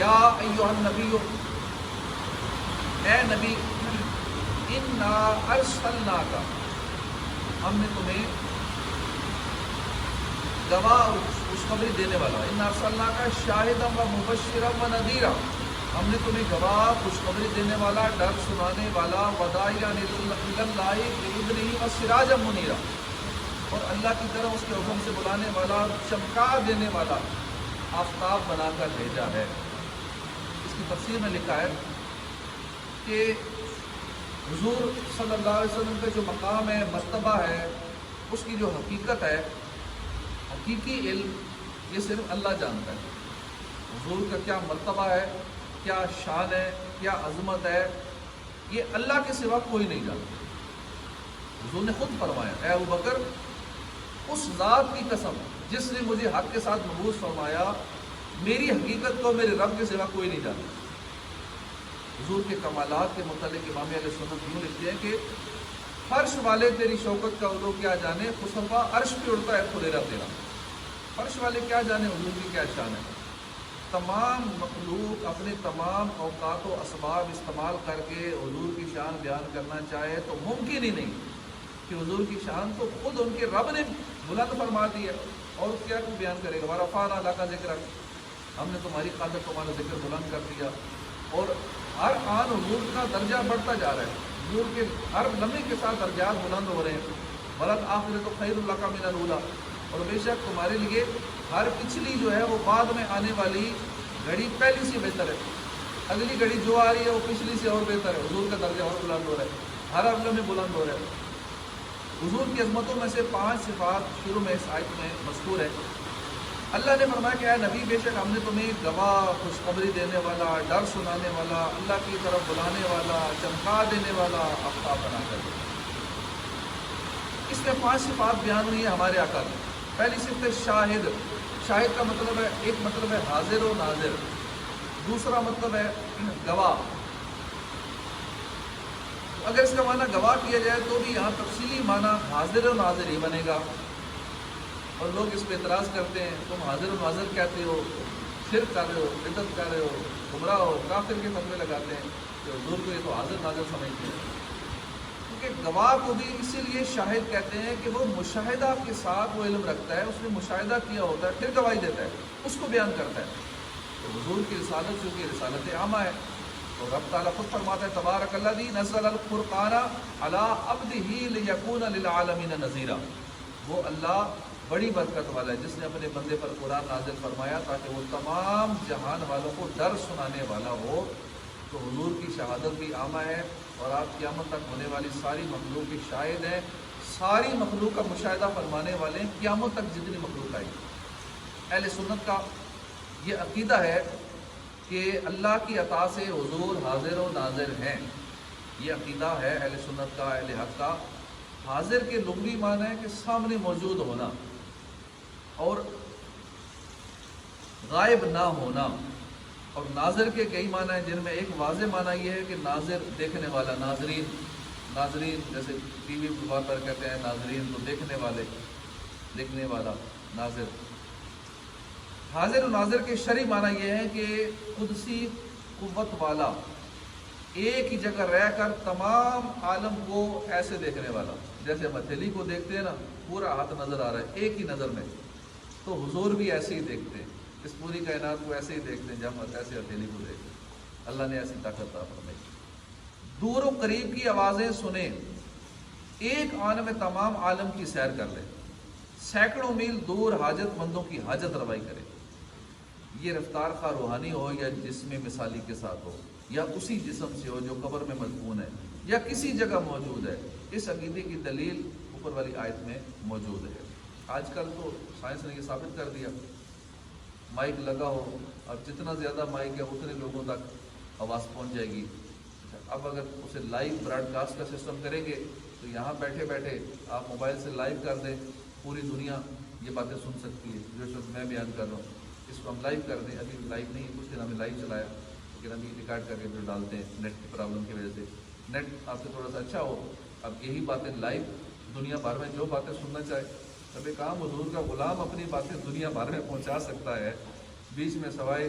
یا ایھا النبی، اے نبی، انا ارسلناک، ہم نے تمہیں گواہ اور خوشخبری دینے والا، انا ارسلناک شاہدا و مبشرا و نذیرا، ہم نے تمہیں گواہ، خوشخبری دینے والا، ڈر سنانے والا، وداعیا الی اللہ باذنہ و سراجا منیرا، اور اللہ کی طرف اس کے حکم سے بلانے والا، چمکا دینے والا آفتاب بنا کر بھیجا ہے۔ اس کی تفسیر میں لکھا ہے کہ حضور صلی اللہ علیہ وسلم کا جو مقام ہے، مرتبہ ہے، اس کی جو حقیقت ہے، حقیقی علم، یہ صرف اللہ جانتا ہے۔ حضور کا کیا مرتبہ ہے، کیا شان ہے، کیا عظمت ہے، یہ اللہ کے سوا کوئی نہیں جانتا۔ حضور نے خود فرمایا، اے ابوبکر، اس ذات کی قسم جس نے مجھے حق کے ساتھ مبعوث فرمایا، میری حقیقت کو میرے رب کے سوا کوئی نہیں جانتا۔ حضور کے کمالات کے متعلق امام اہل سنت یوں لکھتے ہیں کہ فرش والے تیری شوکت کا علو کیا جانے، خصفہ عرش پہ اڑتا ہے کھلیرا تیرا۔ فرش والے کیا جانے حضور کی کیا شان ہے۔ تمام مخلوق اپنے تمام اوقات و اسباب استعمال کر کے حضور کی شان بیان کرنا چاہے تو ممکن ہی نہیں، کہ حضور کی شان تو خود ان کے رب نے بلند فرما دی ہے، اور کیا کو بیان کرے گا۔ وَرَفَعْنَا لَكَ ذِكْرَكَ، ہم نے تمہاری قدر، تمہارا ذکر بلند کر دیا، اور ہر آن حضور کا درجہ بڑھتا جا رہا ہے، حضور کے ہر لمحے کے ساتھ درجات بلند ہو رہے ہیں۔ وَلَلْآخِرَةُ خَيْرٌ لَكَ مِنَ الْأُولَىٰ، اور بے شک تمہارے لیے ہر پچھلی جو ہے وہ بعد میں آنے والی گھڑی پہلی سے بہتر ہے، اگلی گھڑی جو آ رہی ہے وہ پچھلی سے اور بہتر ہے۔ حضور کا درجہ اور بلند ہو رہا ہے، ہر عمل میں بلند ہو رہا ہے۔ حضور کی عظمتوں میں سے 5 صفات شروع میں اس آیت میں مذکور ہے۔ اللہ نے فرمایا کہ اے نبی، بے شک ہم نے تمہیں گواہ، خوشخبری دینے والا، ڈر سنانے والا، اللہ کی طرف بلانے والا، چمکا دینے والا آفتاب بنا کر دیا۔ اس میں 5 صفات بیان ہوئی ہیں ہمارے آقا کی۔ پہلی صفت ہے شاہد۔ شاہد کا مطلب ہے، ایک مطلب ہے حاضر و ناظر، دوسرا مطلب ہے گواہ۔ اگر اس کا معنی گواہ کیا جائے تو بھی یہاں تفصیلی معنی حاضر و ناظر ہی بنے گا، اور لوگ اس پہ اعتراض کرتے ہیں، تم حاضر و ناظر کہتے ہو، شرک کر رہے ہو، بدعت کر رہے ہو، گمراہ ہو، کافر کے فتوے لگاتے ہیں کہ حضور کو یہ تو حاضر ناظر سمجھتے ہیں۔ کیونکہ گواہ کو بھی اسی لیے شاہد کہتے ہیں کہ وہ مشاہدہ کے ساتھ وہ علم رکھتا ہے، اس نے مشاہدہ کیا ہوتا ہے، پھر گواہی دیتا ہے، اس کو بیان کرتا ہے۔ تو حضور کی رسالت چونکہ رسالت عامہ ہے، تو رب تعالیٰ خود فرماتا ہے، تبارک الذی نزل الفرقان علی عبدہ لیکون للعالمین نذیرا، وہ اللہ بڑی برکت والا ہے جس نے اپنے بندے پر قرآن نازل فرمایا تاکہ وہ تمام جہان والوں کو ڈر سنانے والا ہو۔ تو حضور کی شہادت بھی عامہ ہے، اور آپ قیامت تک ہونے والی ساری مخلوق کے شاہد ہیں، ساری مخلوق کا مشاہدہ فرمانے والے ہیں، قیامت تک جتنی مخلوق آئی۔ اہل سنت کا یہ عقیدہ ہے کہ اللہ کی عطا سے حضور حاضر و ناظر ہیں، یہ عقیدہ ہے اہل سنت کا، اہل حق کا۔ حاضر کے لغوی معنی ہے کہ سامنے موجود ہونا، اور غائب نہ ہونا، اور ناظر کے کئی معنی ہیں جن میں ایک واضح معنی یہ ہے کہ ناظر دیکھنے والا، ناظرین جیسے ٹی وی پر کہتے ہیں ناظرین، تو دیکھنے والے، دیکھنے والا ناظر۔ حاضر و ناظر کے شرعی معنی یہ ہے کہ قدسی قوت والا، ایک ہی جگہ رہ کر تمام عالم کو ایسے دیکھنے والا، جیسے ہم ہتھیلی کو دیکھتے ہیں نا، پورا ہاتھ نظر آ رہا ہے ایک ہی نظر میں، تو حضور بھی ایسے ہی دیکھتے ہیں، اس پوری کائنات کو ایسے ہی دیکھتے ہیں جب ہم ایسے ہتھیلی کو دیکھتے ہیں۔ اللہ نے ایسی طاقت عطا فرمائی۔ دور و قریب کی آوازیں سنیں، ایک آن میں تمام عالم کی سیر کر لیں، سینکڑوں میل دور حاجت مندوں کی حاجت روائی کرے۔ یہ رفتار خواہ روحانی ہو یا جسم مثالی کے ساتھ ہو، یا اسی جسم سے ہو جو قبر میں مدفون ہے، یا کسی جگہ موجود ہے، اس عقیدے کی دلیل اوپر والی آیت میں موجود ہے۔ آج کل تو سائنس نے یہ ثابت کر دیا، مائک لگا ہو، اور جتنا زیادہ مائک ہے اتنے لوگوں تک آواز پہنچ جائے گی۔ اب اگر اسے لائیو براڈ کاسٹ کا سسٹم کریں گے تو یہاں بیٹھے بیٹھے آپ موبائل سے لائیو کر دیں، پوری دنیا یہ باتیں سن سکتی ہے جو اس وقت میں بیان کر رہا ہوں۔ اس کو ہم لائیو کر دیں، ابھی لائیو نہیں، کچھ دن ہمیں لائیو چلایا، لیکن ابھی ریکارڈ کر کے جو ڈالتے ہیں نیٹ کی پرابلم کی وجہ سے، نیٹ آپ سے تھوڑا سا اچھا ہو، اب یہی باتیں لائیو دنیا بھر میں جو باتیں سننا چاہے، اب ایک عام حضور کا غلام اپنی باتیں دنیا بھر میں پہنچا سکتا ہے، بیچ میں سوائے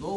2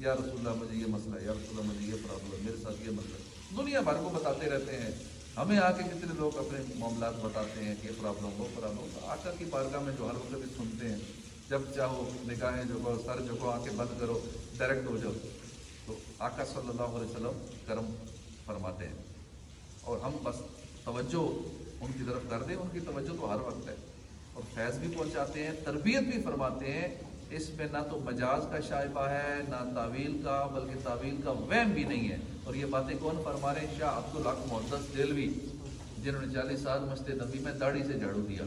یا رسول اللہ مجھے یہ مسئلہ ہے، یا رسول اللہ مجھے یہ پرابلم ہے، میرے ساتھ یہ مسئلہ ہے، دنیا بھر کو بتاتے رہتے ہیں. ہمیں آ کے کتنے لوگ اپنے معاملات بتاتے ہیں کہ یہ پرابلم، وہ پرابلم. آقا کی بارگاہ میں جو ہر وقت بھی سنتے ہیں، جب چاہو نگاہیں جھکو، سر جھکو، آنکھیں بند کرو، ڈائریکٹ ہو جاؤ. تو آقا صلی اللہ علیہ وسلم کرم فرماتے ہیں، اور ہم بس توجہ ان کی طرف کر دیں. ان کی توجہ تو ہر وقت ہے، اور فیض بھی پہنچاتے ہیں، تربیت بھی فرماتے ہیں. اس میں نہ تو مجاز کا شائبہ ہے، نہ تعویل کا، بلکہ تعویل کا وہم بھی نہیں ہے. اور یہ باتیں کون فرما رہے ہیں؟ شاہ عبدالحق محدث دہلوی، جنہوں نے 40 سال مسجد نبی میں داڑھی سے جھاڑو دیا،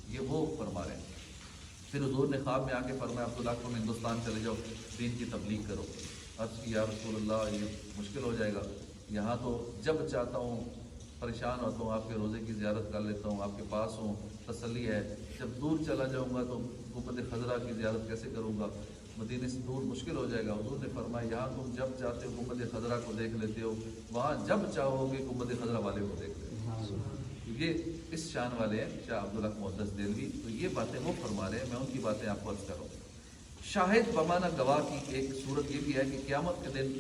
یہ وہ فرما رہے ہیں. پھر حضور نے خواب میں آ کے فرمایا عبدالحق تم ہندوستان چلے جاؤ، دین کی تبلیغ کرو. عرض کی یا رسول اللہ یہ مشکل ہو جائے گا، یہاں تو جب چاہتا ہوں پریشان ہوتا ہوں، آپ کے روزے کی زیارت کر لیتا ہوں، آپ کے پاس ہوں، تسلی ہے. جب دور چلا جاؤں گا تو گنبد خضرا کی زیارت کیسے کروں گا؟ مدینے سے دور مشکل ہو جائے گا. حضور نے فرمایا یہاں تم جب چاہتے ہو گنبد خضرا کو دیکھ لیتے ہو، وہاں جب چاہو گے گنبد خضرا والے کو دیکھ لیتے ہو. یہ اس شان والے ہیں شاہ عبدالحق محدث دہلوی. تو یہ باتیں وہ فرما رہے ہیں، میں ان کی باتیں آپ کو عرض کر رہا ہوں. شاہد بمانا گواہ کی ایک صورت یہ بھی ہے کہ قیامت کے دن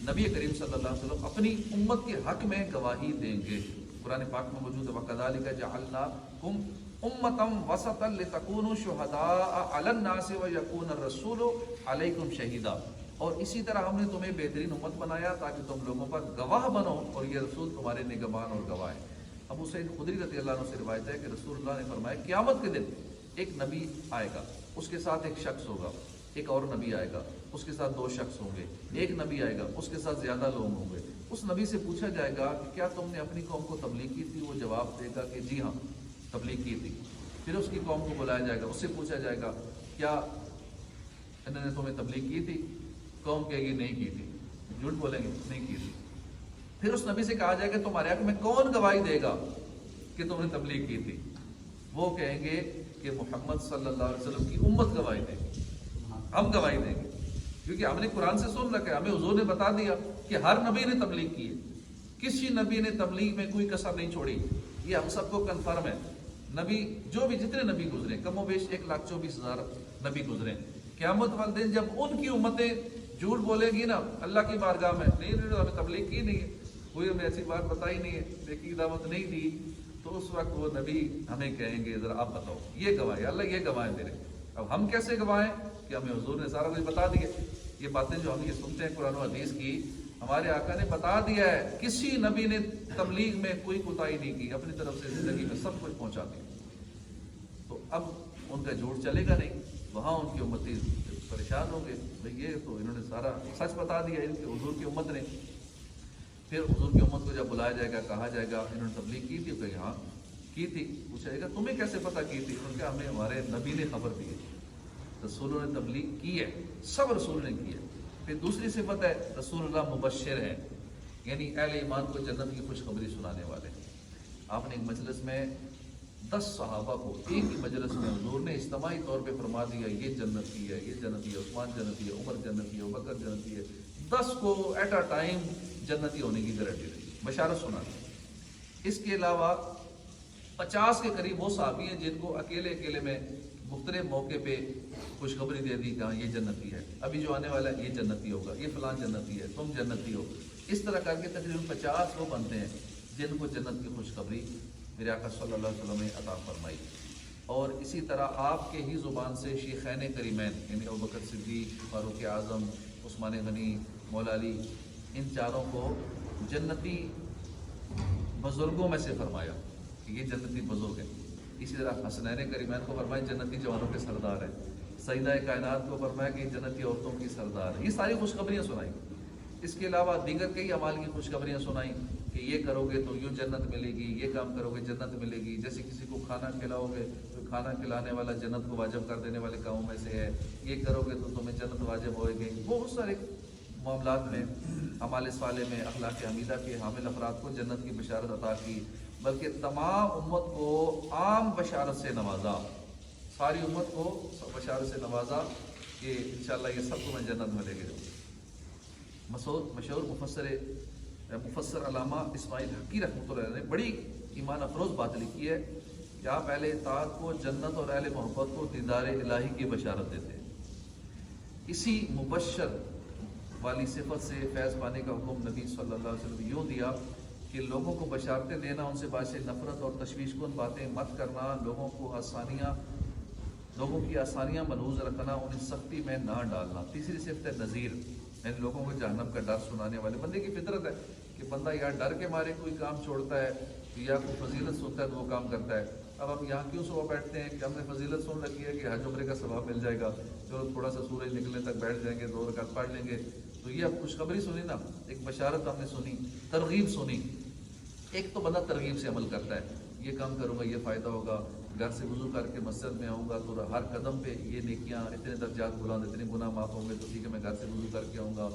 نبی کریم صلی اللہ علیہ وسلم اپنی امت کے حق میں گواہی دیں گے. قرآن پاک میں موجود ہے وَكَذَلِكَ جَعَلْنَاكُمْ أُمَّةً وَسَطًا لِتَكُونُوا شُهَدَاءَ عَلَى النَّاسِ وَيَكُونَ الرَّسُولُ عَلَيْكُمْ شَهِيدًا. اور اسی طرح ہم نے تمہیں بہترین امت بنایا تاکہ تم لوگوں پر گواہ بنو، اور یہ رسول تمہارے نگہبان اور گواہ ہے. ابو سعید خدری رضی اللہ عنہ سے روایت ہے کہ رسول اللہ نے فرمایا قیامت کے دن ایک نبی آئے گا، اس کے ساتھ ایک شخص ہوگا، ایک اور نبی آئے گا، اس کے ساتھ 2 شخص ہوں گے، ایک نبی آئے گا، اس کے ساتھ زیادہ لوگ ہوں گے. اس نبی سے پوچھا جائے گا کہ کیا تم نے اپنی قوم کو تبلیغ کی تھی؟ وہ جواب دے گا کہ جی ہاں تبلیغ کی تھی. پھر اس کی قوم کو بلایا جائے گا، اس سے پوچھا جائے گا کیا انہوں نے تمہیں تبلیغ کی تھی؟ قوم کہے گی نہیں کی تھی، جھوٹ بولیں گے نہیں کی تھی. پھر اس نبی سے کہا جائے گا تمہارے حق میں کون گواہی دے گا کہ تم نے تبلیغ کی تھی؟ وہ کہیں گے کہ محمد صلی اللہ علیہ وسلم کی امت گواہی دے گی، ہم گواہی دیں گے، کیونکہ ہم نے قرآن سے سن رکھا ہے، ہمیں حضور نے بتا دیا کہ ہر نبی نے تبلیغ کی ہے، کسی نبی نے تبلیغ میں کوئی کسر نہیں چھوڑی. یہ ہم سب کو کنفرم ہے. نبی جو بھی جتنے نبی گزرے، کم و بیش 1,24,000 نبی گزرے. قیامت والے دن جب ان کی امتیں جھوٹ بولے گی نا اللہ کی بارگاہ میں، نہیں ہمیں تبلیغ کی نہیں ہے، کوئی ہمیں ایسی بات بتائی نہیں ہے، نیکی کی دعوت نہیں دی، تو اس وقت وہ نبی ہمیں کہیں گے ذرا آپ بتاؤ یہ گواہ ہے، اللہ یہ گواہ ہے تیرے. اب ہم کیسے گواہ ہیں کہ ہمیں حضور نے سارا کچھ بتا دیا. یہ باتیں جو ہم یہ سنتے ہیں قرآن و حدیث کی، ہمارے آقا نے بتا دیا ہے. کسی نبی نے تبلیغ میں کوئی کوتاہی نہیں کی، اپنی طرف سے زندگی میں سب کچھ پہنچا دیا. تو اب ان کا جھوٹ چلے گا نہیں، وہاں ان کی امتی پریشان ہوں گے. بھئی یہ تو انہوں نے سارا سچ بتا دیا ان کے حضور کی امت نے. پھر حضور کی امت کو جب بلایا جائے گا، کہا جائے گا انہوں نے تبلیغ کی تھی، کہ ہاں کی تھی. پوچھا جائے گا تمہیں کیسے پتہ کی تھی؟ انہوں نے کہا ہمیں ہمارے نبی نے خبر دی ہے، رسولوں نے تبلیغ کی ہے، سب رسول نے کی ہے. پھر دوسری صفت ہے رسول اللہ مبشر ہے، یعنی اہل ایمان کو جنت کی خوشخبری سنانے والے. آپ نے ایک مجلس میں 10 صحابہ کو ایک ہی مجلس میں حضور نے اجتماعی طور پہ فرما دیا یہ جنتی ہے، یہ جنتی ہے، عثمان جنتی ہے، عمر جنتی ہے، ابوبکر جنتی ہے. 10 کو ایٹ اے ٹائم جنتی ہونے کی گارنٹی دی، بشارت سنا دی. اس کے علاوہ 50 کے قریب وہ صحابی ہیں جن کو اکیلے میں مختلف موقع پہ خوشخبری دے دی کہ ہاں یہ جنتی ہے، ابھی جو آنے والا ہے یہ جنتی ہوگا، یہ فلان جنتی ہے، تم جنتی ہو. اس طرح کر کے تقریباً 50 وہ بنتے ہیں جن کو جنت کی خوشخبری میرے آقا صلی اللہ علیہ وسلم نے عطا فرمائی. اور اسی طرح آپ کے ہی زبان سے شیخین کریمین یعنی ابوبکر صدیق، فاروق اعظم، عثمان غنی، مولا علی، ان چاروں کو جنتی بزرگوں میں سے فرمایا کہ یہ جنتی بزرگ ہیں. اسی طرح حسنین کریمین کو فرمایا جنتی جوانوں کے سردار ہیں. سیدہ کائنات کو فرمایا کہ جنتی عورتوں کی سردار ہے. یہ ساری خوشخبریاں سنائیں. اس کے علاوہ دیگر کئی اعمال کی خوشخبریاں سنائیں کہ یہ کرو گے تو یوں جنت ملے گی، یہ کام کرو گے جنت ملے گی. جیسے کسی کو کھانا کھلاؤ گے تو کھانا کھلانے والا جنت کو واجب کر دینے والے کاموں میں سے ہے، یہ کرو گے تو تمہیں جنت واجب ہوئے گی. بہت سارے معاملات میں اعمال صالح میں اخلاق حمیدہ کے حامل افراد کو جنت کی بشارت عطا کی، بلکہ تمام امت کو عام بشارت سے نوازا. ساری امت کو بشارت سے نوازا کہ انشاءاللہ یہ سب تمہیں جنت ملے گی. مشہور مفسر علامہ اسماعیل حقی رحمۃ اللہ علیہ نے بڑی ایمان افروز بات لکھی ہے کہ آپ اہل اطاعت کو جنت اور اہل محبت کو دیدار الہی کی بشارت دیتے ہیں. اسی مبشر والی صفت سے فیض پانے کا حکم نبی صلی اللہ علیہ وسلم یوں دیا کہ لوگوں کو بشارتیں دینا، ان سے باعث نفرت اور تشویش کن باتیں مت کرنا، لوگوں کی آسانیاں ملحوظ رکھنا، انہیں سختی میں نہ ڈالنا۔ تیسری صفت ہے نذیر، یعنی لوگوں کو جہنم کا ڈر سنانے والے۔ بندے کی فطرت ہے کہ بندہ یا ڈر کے مارے کوئی کام چھوڑتا ہے یا کوئی فضیلت سنتا ہے تو وہ کام کرتا ہے۔ اب ہم یہاں کیوں صبح بیٹھتے ہیں کہ ہم نے فضیلت سن رکھی ہے کہ حج عمرے کا ثواب مل جائے گا، چلو تھوڑا سا سورج نکلنے تک بیٹھ جائیں گے، 2 رکعت پڑھ لیں گے۔ تو یہ اب خوشخبری سنی نا، ایک بشارت ہم نے سنی، ترغیب سنی۔ ایک تو بندہ ترغیب سے عمل کرتا ہے، یہ کام کروں گا یہ فائدہ ہوگا، گھر سے وضو کر کے مسجد میں آؤں گا تو ہر قدم پہ یہ نیکیاں، اتنے درجات بلند، اتنے گناہ معاف ہوں گے، تو ٹھیک ہے میں گھر سے وضو کر کے آؤں گا،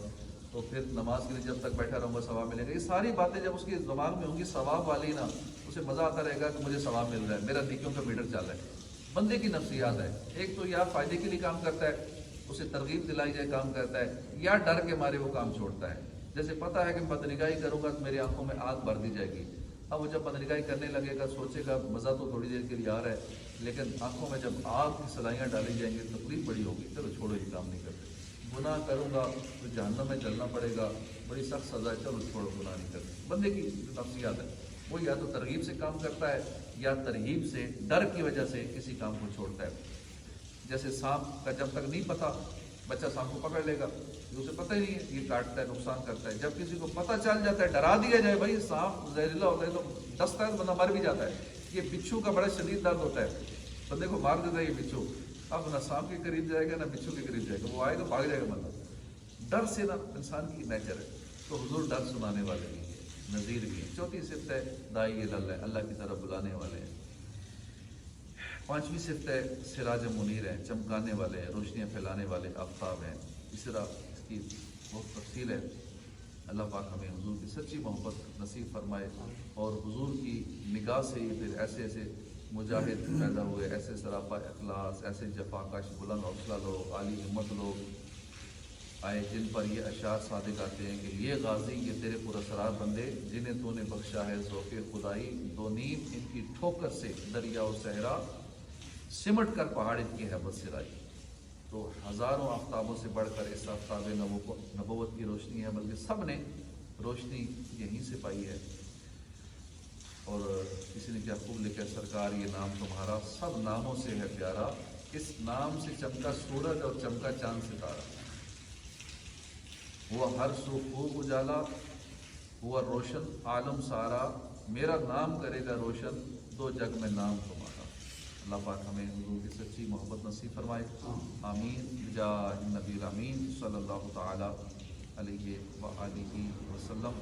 تو پھر نماز کے لیے جب تک بیٹھا رہوں گا ثواب ملے گا۔ یہ ساری باتیں جب اس کے دماغ میں ہوں گی ثواب والی نا، اسے مزہ آتا رہے گا کہ مجھے ثواب مل رہا ہے، میرا نیکیوں کا میٹر چل رہا ہے۔ بندے کی نفسیات ہے، ایک تو یا فائدے کے لیے کام کرتا ہے، اسے ترغیب دلائی جائے کام کرتا ہے، یا ڈر کے مارے وہ کام چھوڑتا ہے۔ جیسے پتہ ہے کہ بدنگاہی کروں گا تو میری آنکھوں میں آگ بھر دی جائے گی، اب وہ جب بدنگاہی کرنے لگے گا سوچے گا مزہ تو تھوڑی دیر کے لیے آ رہا ہے، لیکن آنکھوں میں جب آگ کی سلائیاں ڈالی جائیں گی تکلیف بڑی ہوگی، چلو چھوڑو یہ کام نہیں کرتے۔ گناہ کروں گا تو جہنم میں چلنا پڑے گا، بڑی سخت سزا ہے، چلو چھوڑو گناہ نہیں کرتے۔ بندے کی نفسیات ہے، وہ یا تو ترغیب سے کام کرتا ہے یا ترہیب سے، ڈر کی وجہ سے کسی کام کو چھوڑتا ہے۔ جیسے سانپ کا جب تک نہیں پتہ، بچہ سانپ کو پکڑ لے گا، اسے پتہ ہی نہیں ہے یہ کاٹتا ہے، نقصان کرتا ہے۔ جب کسی کو پتہ چل جاتا ہے، ڈرا دیا جائے بھائی سانپ زہریلا ہوتا ہے، تو ڈستا ہے تو بندہ مر بھی جاتا ہے۔ یہ بچھو کا بڑا شدید درد ہوتا ہے، بندے کو مار دیتا ہے یہ بچھو، اب نہ سانپ کے قریب جائے گا نہ بچھو کے قریب جائے گا، وہ آئے گا بھاگ جائے گا بندہ۔ ڈر سے نا انسان کی نیچر ہے، تو حضور ڈر سنانے والے بھی ہیں، نذیر بھی ہیں۔ چوتھی صفت ہے داعی اللہ، اللہ کی طرف بلانے والے ہیں۔ پانچویں صفت ہے سراج منیر ہے، چمکانے والے ہیں، روشنیاں پھیلانے والے آفتاب ہیں۔ اس طرح اس کی بہت تفصیل ہے۔ اللہ پاک ہمیں حضور کی سچی محبت نصیب فرمائے، اور حضور کی نگاہ سے ہی پھر ایسے ایسے مجاہد پیدا ہوئے، ایسے سراپا اخلاص، ایسے جفاکش بلند حوصلہ لوگ، عالی ہمت لوگ آئے جن پر یہ اشعار صادق آتے ہیں کہ یہ غازی یہ تیرے پراسرار بندے جنہیں تو نے بخشا ہے ذوق خدائی، دو نیم ان کی ٹھوکر سے دریا و صحرا سمٹ کر پہاڑ ان کی ہیبت سے رائی۔ تو ہزاروں آفتابوں سے بڑھ کر اس آفتاب نبوت کی روشنی ہے، بلکہ سب نے روشنی یہیں سے پائی ہے۔ اور کسی نے کیا خوب لکھا ہے، سرکار یہ نام تمہارا سب ناموں سے ہے پیارا، اس نام سے چمکا سورج اور چمکا چاند ستارہ، ہوا ہر سو خوب اجالا، ہوا روشن عالم سارا، میرا نام کرے گا روشن دو جگ میں نام تمہارا۔ اللہ پاک ہمیں حضور کی سچی محبت نصیب فرمائے، آمین بجاہ نبی الامین صلی اللہ تعالی علیہ وآلہ وسلم۔